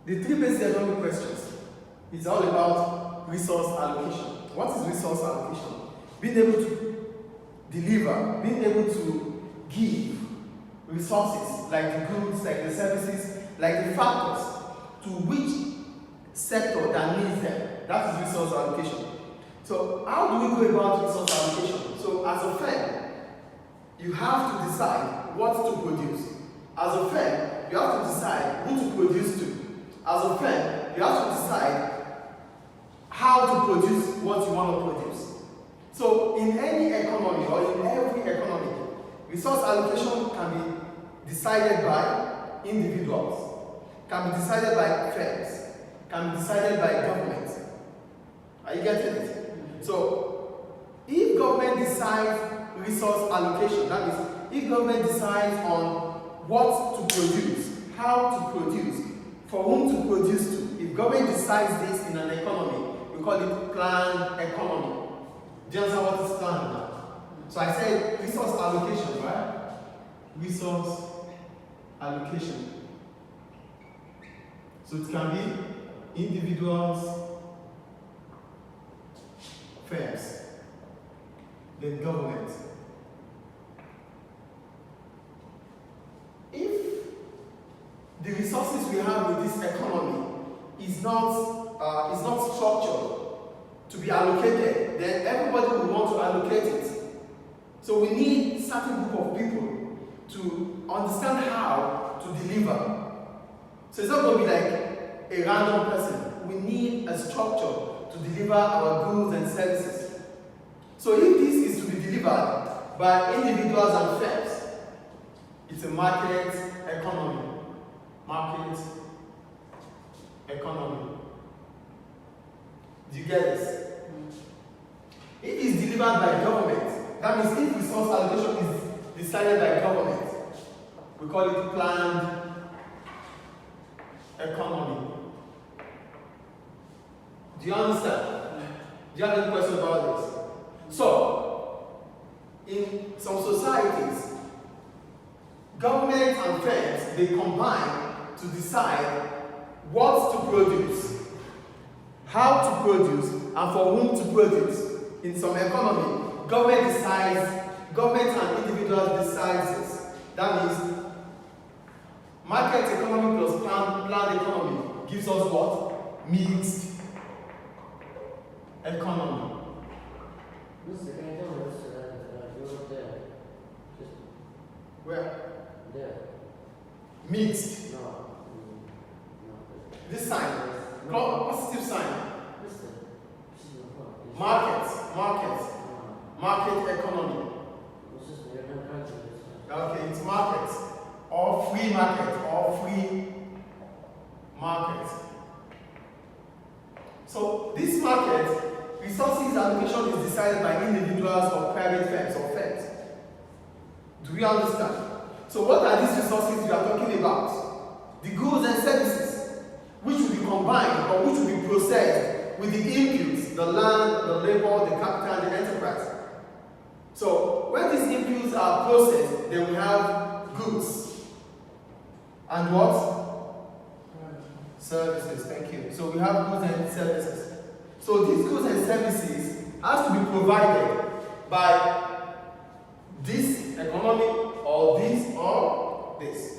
The three basic economic questions is all about resource allocation. What is resource allocation? Being able to deliver, being able to give resources like the goods, like the services, like the factors to which sector that needs them. That is resource allocation. So how do we go about resource allocation? So as a firm, you have to decide what to produce. As a firm, you have to decide who to produce to. As a firm, you have to decide how to produce what you want to produce. So in any economy or in every economy, resource allocation can be decided by individuals, can be decided by firms, can be decided by government. Are you getting it? So if government decides resource allocation, that is, if government decides on what to produce, how to produce, for whom to produce to, if government decides this in an economy, we call it planned economy. Do you understand what is planned now? So I said resource allocation, right? Resource allocation. So it can be individuals, firms, then government. If the resources we have with this economy is not structured to be allocated, then everybody will want to allocate it. So we need certain group of people to understand how to deliver. So it's not going to be like a random person. We need a structure to deliver our goods and services. So if this is to be delivered by individuals and firms, it's a market economy. Market economy. Do you get this? If it's delivered by government, that means if resource allocation is decided by government, we call it planned economy. Do you understand? Do you have any question about this? So, in some societies, government and firms, they combine to decide what to produce, how to produce, and for whom to produce. In some economy, government and individuals decide this. That means market economy plus planned economy gives us what? Mixed economy. Where? There. Mixed. No. This sign. Positive sign. Market economy. Okay, it's market. Or free market. So this market, resources allocation is decided by individuals or private firms or firms. Do we understand? So what are these resources we are talking about? The goods and services, which will be combined or which will be processed with the inputs, the land, the labor, the capital, and the enterprise. So when these inputs are processed, then we have goods. And what? Services, thank you. So we have goods and services. So these goods and services has to be provided by this economy or this.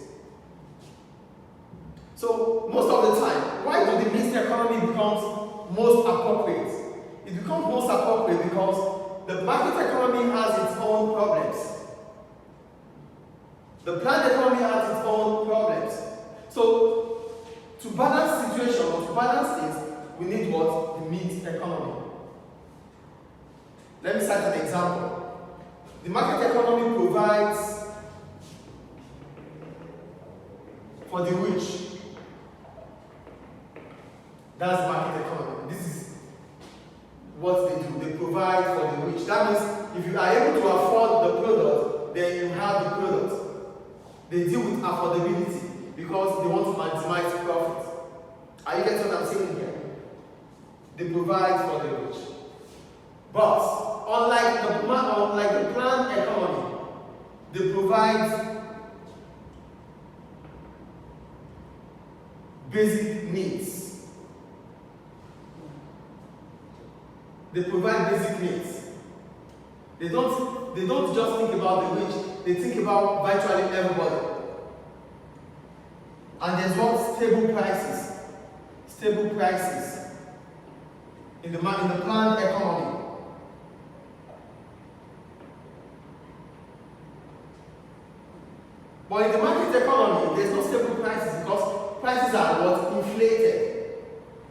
So most of the time, why do the mixed economy becomes most appropriate? It becomes most appropriate because the market economy has its own problems. The planned economy has its own problems. So to balance the situation or to balance things, we need what? The mixed economy. Let me cite an example. The market economy provides for the rich. That's market economy. This is what they do. They provide for the rich. That means if you are able to afford the product, then you have the product. They deal with affordability because they want to maximize profit. Are you getting what I'm saying here? They provide for the rich. But unlike the planned economy, they provide basic needs. They provide basic needs. They don't just think about the rich, they think about virtually everybody. And there's what? Stable prices. Stable prices in the planned economy. But in the market economy, there's no stable prices because prices are what? Inflated.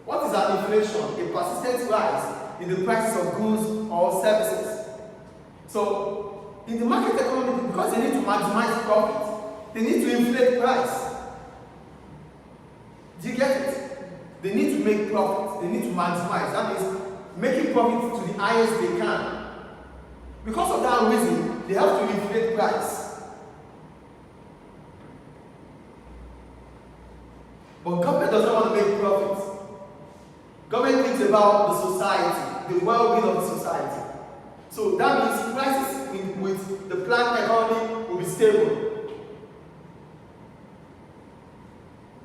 What is an inflation? A persistent rise in the prices of goods or services. So, in the market economy, because they need to maximize profit, they need to inflate price. Do you get it? They need to make profit. They need to maximize. That means making profit to the highest they can. Because of that reason, they have to inflate price. But government does not want to make profits. Government thinks about the society, the well-being of the society. So that means prices with the planned economy will be stable.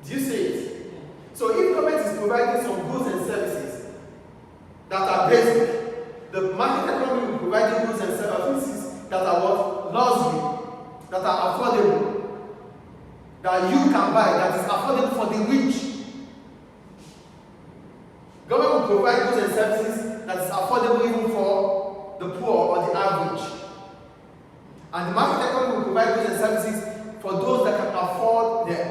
Do you see it? So if government is providing some goods and services that are basic, the market economy will provide goods and services that are what? Luxury, that are affordable, that you can buy, that is affordable for the rich. Government will provide goods and services that is affordable even for the poor or the average. And the market economy will provide goods and services for those that can afford them.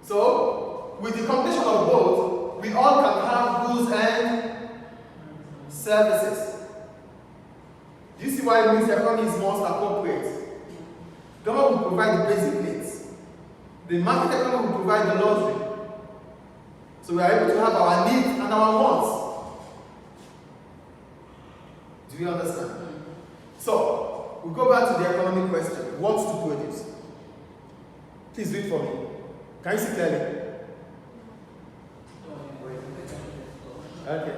So, with the combination of both, we all can have goods and services. Do you see why it means the economy is most appropriate? Government will provide the basic needs. The market economy will provide the luxury. So we are able to have our needs and our wants. Do you understand? So, we go back to the economic question. What to produce? Please read for me. Can you see clearly? Okay.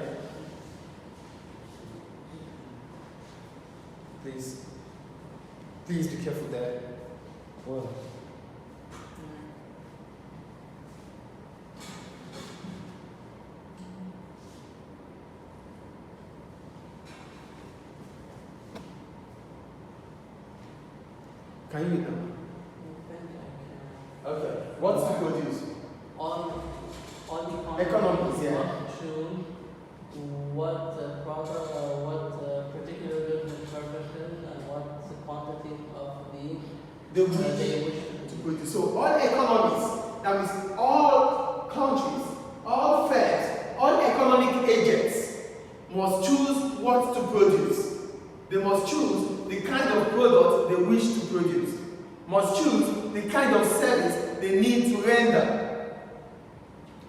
Please be careful there. Whoa. Can you read them? Okay. What's to produce? On the Economics, yeah. To what product or what particular goods and services and what's the quantity of they wish to produce. So all economies, that means all countries, all firms, all economic agents must choose what to produce. They must choose the kind of product they wish to produce. Must choose the kind of service they need to render.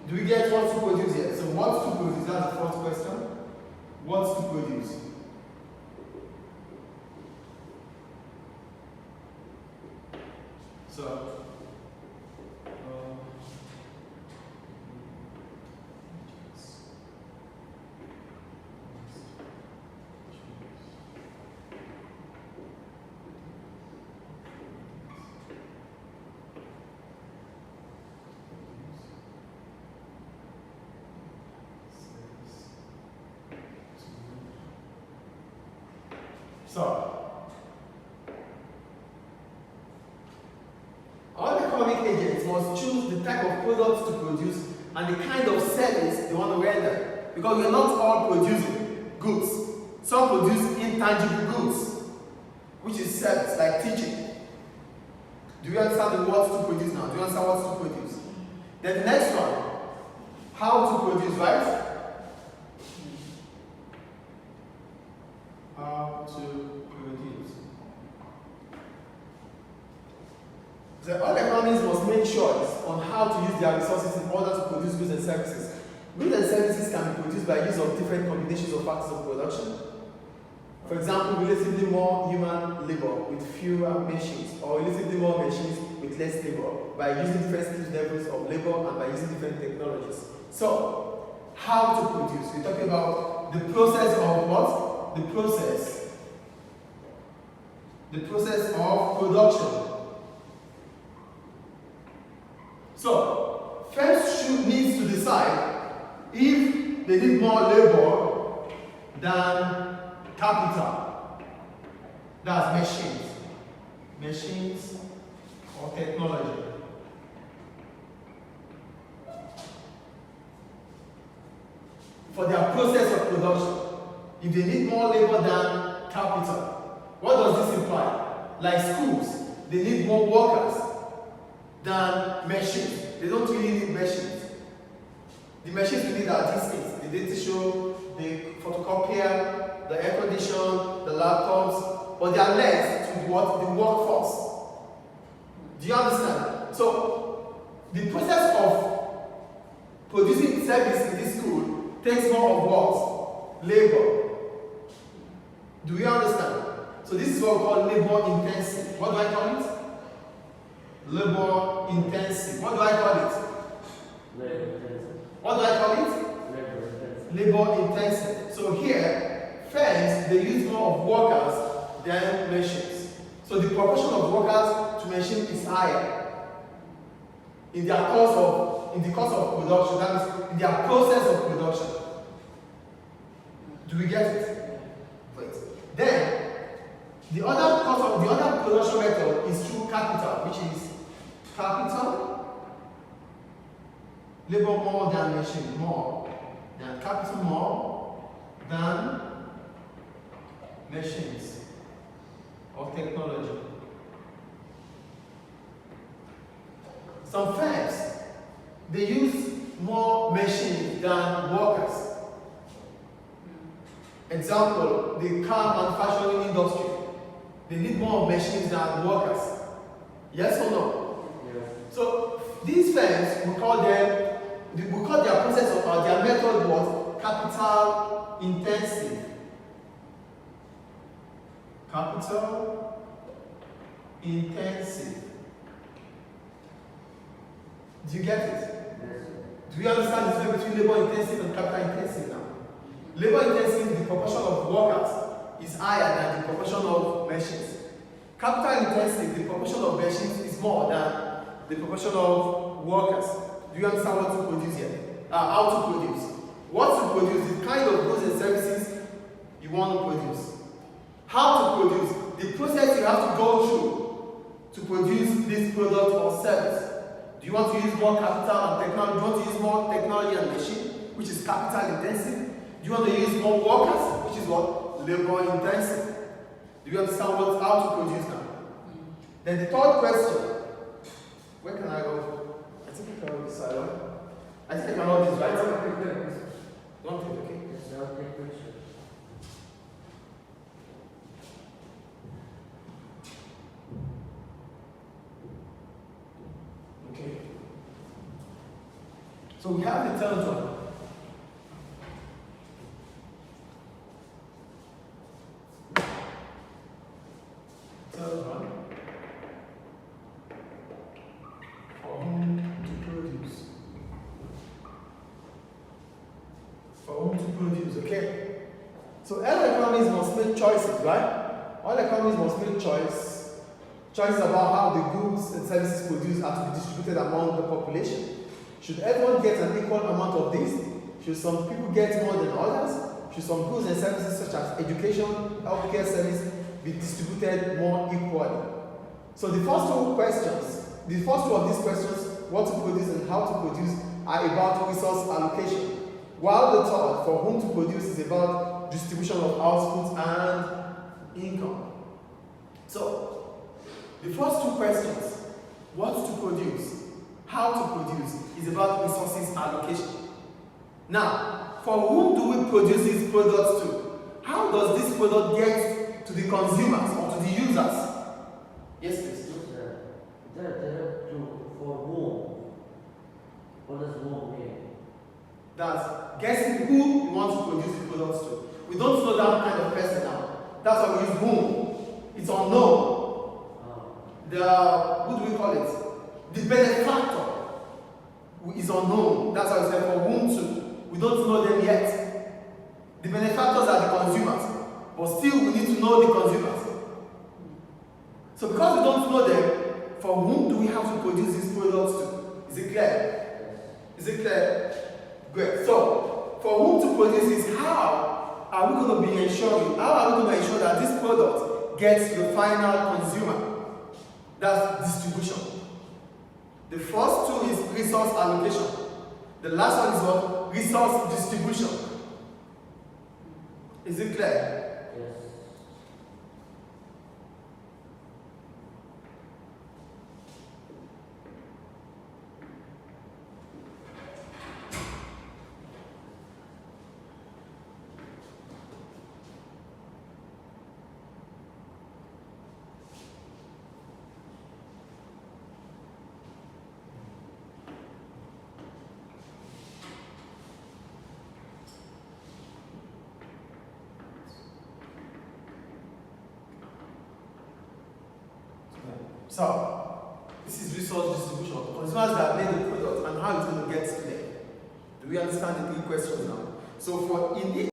Do we get what to produce here? So what to produce? That's the first question. What to produce? So, all economic agents must choose the type of products to produce and the kind of service they want to render. Because we are not all producing goods. Some produce intangible goods, which is service, like teaching. Do you understand the words to produce now? Do you understand what to produce? Then the next one, how to produce, right? How to produce. So all economies must make choice on how to use their resources in order to produce goods and services. Goods and services can be produced by use of different combinations of factors of production. For example, relatively more human labor with fewer machines, or relatively more machines with less labor, by using different skill levels of labor and by using different technologies. So, how to produce? We're talking about the process of what? The process of production. So, first decide if they need more labor than capital. That's machines. Machines or technology. For their process of production, if they need more labor than capital, what does this imply? Like schools, they need more workers than machines. They don't really need machines. The machines we need are these things: the data show, the photocopier, the air condition, the laptops, but they are less to what? The workforce. Do you understand? So the process of producing service in this school takes more of what? Labor. Do you understand? So this is what we call labor intensive. What do I call it? Labor intensive. What do I call it? Labor intensive. What do I call it? Labor intensive. Labor intensive. So here, firms, they use more of workers than machines. So the proportion of workers to machines is higher in the course of production, that means in their process of production. Do we get it? Wait. Then the other production method is through capital, which is capital, labor more than machine, more than capital, more than machines or technology. Some firms, they use more machines than workers. Example, the car manufacturing industry. They need more machines than workers. Yes or no? Yes. So these firms, we call their process of their method what? Capital intensive. Capital intensive. Do you get it? Yes. Do you understand the difference between labor intensive and capital intensive now? Labor intensive, the proportion of workers is higher than the proportion of machines. Capital intensive, the proportion of machines is more than the proportion of workers. Do you understand what to produce here? How to produce. What to produce, the kind of goods and services you want to produce. How to produce, the process you have to go through to produce this product or service. Do you want to use more capital and technology? Do you want to use more technology and machine, which is capital intensive? Do you want to use more workers, which is what? Labor intensive. Do you understand how to produce now? Then the third question, where can I go? I think I can hold this side, right? I think I can hold this, right? Don't take, okay? Yes, I'll take picture. Okay. So we have the third one. Third one. For whom to produce. For whom to produce, okay? So all economies must make choices, right? All economies must make choices about how the goods and services produced are to be distributed among the population. Should everyone get an equal amount of this? Should some people get more than others? Should some goods and services such as education, healthcare service be distributed more equally? So the first two of these questions, what to produce and how to produce, are about resource allocation. While the third, for whom to produce, is about distribution of output and income. So, the first two questions, what to produce, how to produce, is about resources allocation. Now, for whom do we produce these products to? How does this product get to the consumers or to the users? Yes, please. For whom? What does whom mean? That's guessing who we want to produce the products to. We don't know that kind of person now. That's why we use whom. It's unknown. What do we call it? The benefactor is unknown. That's why we say for whom to. We don't know them yet. The benefactors are the consumers, but still we need to know the consumers. So because we don't know them, for whom do we have to produce these products to? Is it clear? Is it clear? Great. So, for whom to produce is how are we going to be ensuring, how are we going to ensure that this product gets to the final consumer? That's distribution. The first two is resource allocation. The last one is what? Resource distribution. Is it clear? Yes. So, this is resource distribution. Consumers that made the product and how it's going to get to them. Do we understand the three questions now? So, for in each